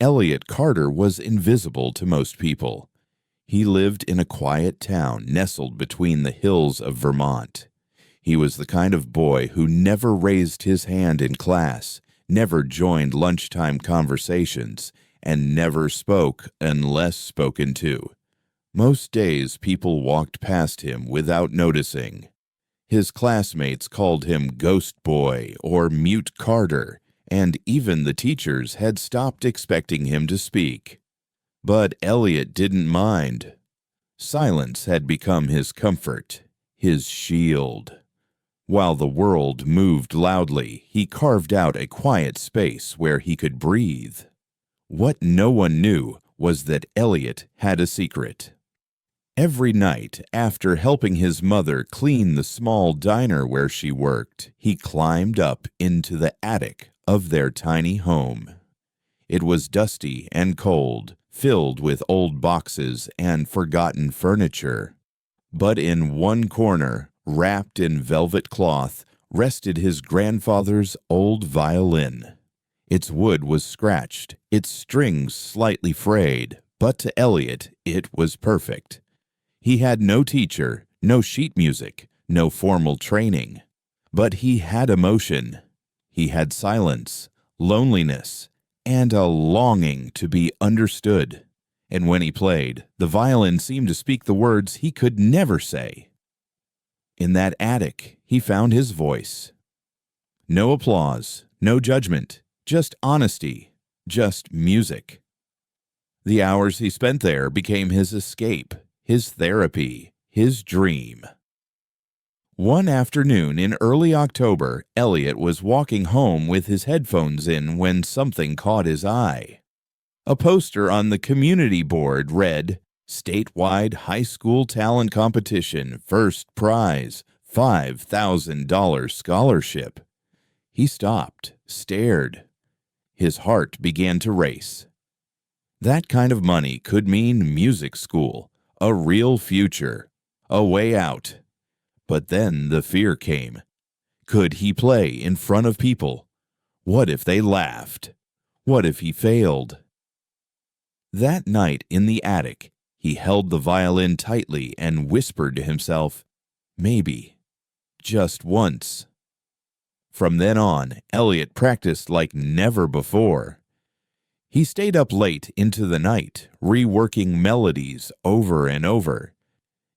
Elliot Carter was invisible to most people. He lived in a quiet town nestled between the hills of Vermont. He was the kind of boy who never raised his hand in class, never joined lunchtime conversations, and never spoke unless spoken to. Most days people walked past him without noticing. His classmates called him Ghost Boy or Mute Carter, and even the teachers had stopped expecting him to speak. But Elliot didn't mind. Silence had become his comfort, his shield. While the world moved loudly, he carved out a quiet space where he could breathe. What no one knew was that Elliot had a secret. Every night, after helping his mother clean the small diner where she worked, he climbed up into the attic of their tiny home. It was dusty and cold, filled with old boxes and forgotten furniture. But in one corner, wrapped in velvet cloth, rested his grandfather's old violin. Its wood was scratched, its strings slightly frayed, but to Elliot it was perfect. He had no teacher, no sheet music, no formal training. But he had emotion. He had silence, loneliness, and a longing to be understood. And when he played, the violin seemed to speak the words he could never say. In that attic, he found his voice. No applause, no judgment, just honesty, just music. The hours he spent there became his escape, his therapy, his dream. One afternoon in early October, Elliot was walking home with his headphones in when something caught his eye. A poster on the community board read, "Statewide High School Talent Competition, First Prize, $5,000 Scholarship." He stopped, stared. His heart began to race. That kind of money could mean music school, a real future, a way out. But then the fear came. Could he play in front of people? What if they laughed? What if he failed? That night in the attic, he held the violin tightly and whispered to himself, "Maybe, just once." From then on, Elliot practiced like never before. He stayed up late into the night, reworking melodies over and over.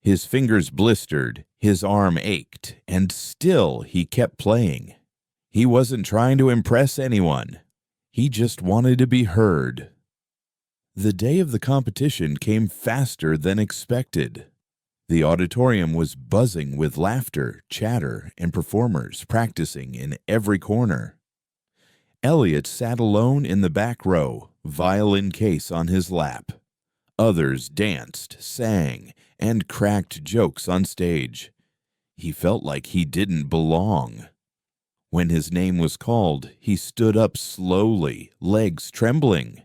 His fingers blistered, his arm ached, and still he kept playing. He wasn't trying to impress anyone. He just wanted to be heard. The day of the competition came faster than expected. The auditorium was buzzing with laughter, chatter, and performers practicing in every corner. Elliot sat alone in the back row, violin case on his lap. Others danced, sang, and cracked jokes on stage. He felt like he didn't belong. When his name was called, he stood up slowly, legs trembling.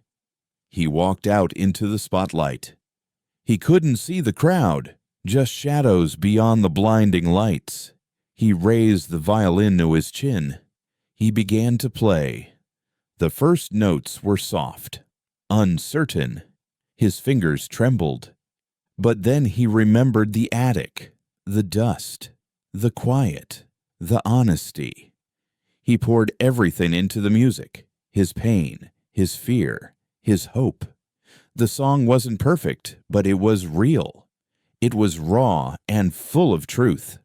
He walked out into the spotlight. He couldn't see the crowd, just shadows beyond the blinding lights. He raised the violin to his chin. He began to play. The first notes were soft, uncertain. His fingers trembled. But then he remembered the attic, the dust, the quiet, the honesty. He poured everything into the music, his pain, his fear, his hope. The song wasn't perfect, but it was real. It was raw and full of truth.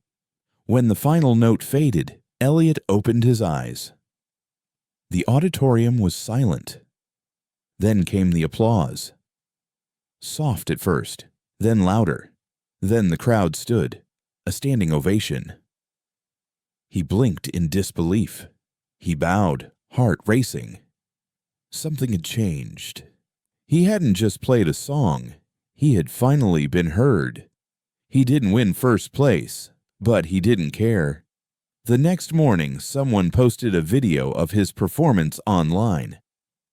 When the final note faded, Elliot opened his eyes. The auditorium was silent. Then came the applause. Soft at first, then louder. Then the crowd stood, a standing ovation. He blinked in disbelief. He bowed, heart racing. Something had changed. He hadn't just played a song. He had finally been heard. He didn't win first place, but he didn't care. The next morning, someone posted a video of his performance online.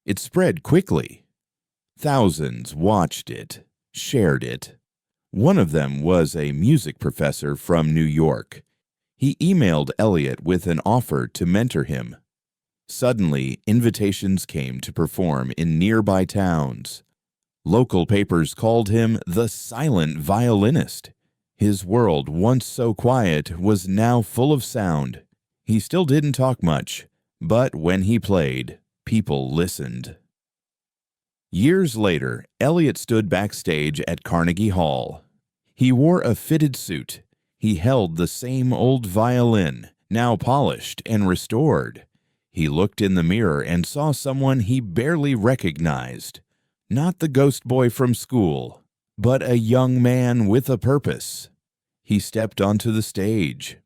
It spread quickly. Thousands watched it, shared it. One of them was a music professor from New York. He emailed Elliot with an offer to mentor him. Suddenly, invitations came to perform in nearby towns. Local papers called him the silent violinist. His world, once so quiet, was now full of sound. He still didn't talk much, but when he played, people listened. Years later, Elliot stood backstage at Carnegie Hall. He wore a fitted suit. He held the same old violin, now polished and restored. He looked in the mirror and saw someone he barely recognized. Not the ghost boy from school, but a young man with a purpose. He stepped onto the stage.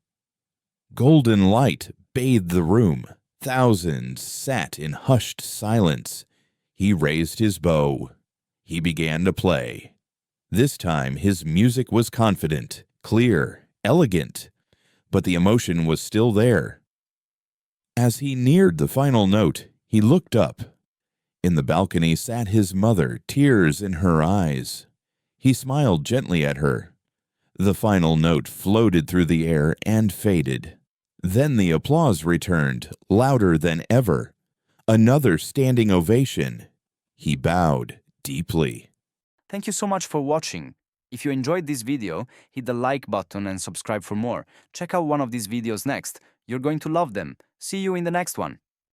Golden light bathed the room. Thousands sat in hushed silence. He raised his bow. He began to play. This time his music was confident, clear, elegant, but the emotion was still there. As he neared the final note, he looked up. In the balcony sat his mother, tears in her eyes. He smiled gently at her. The final note floated through the air and faded. Then the applause returned, louder than ever. Another standing ovation. He bowed deeply. Thank you so much for watching. If you enjoyed this video, hit the like button and subscribe for more. Check out one of these videos next. You're going to love them. See you in the next one.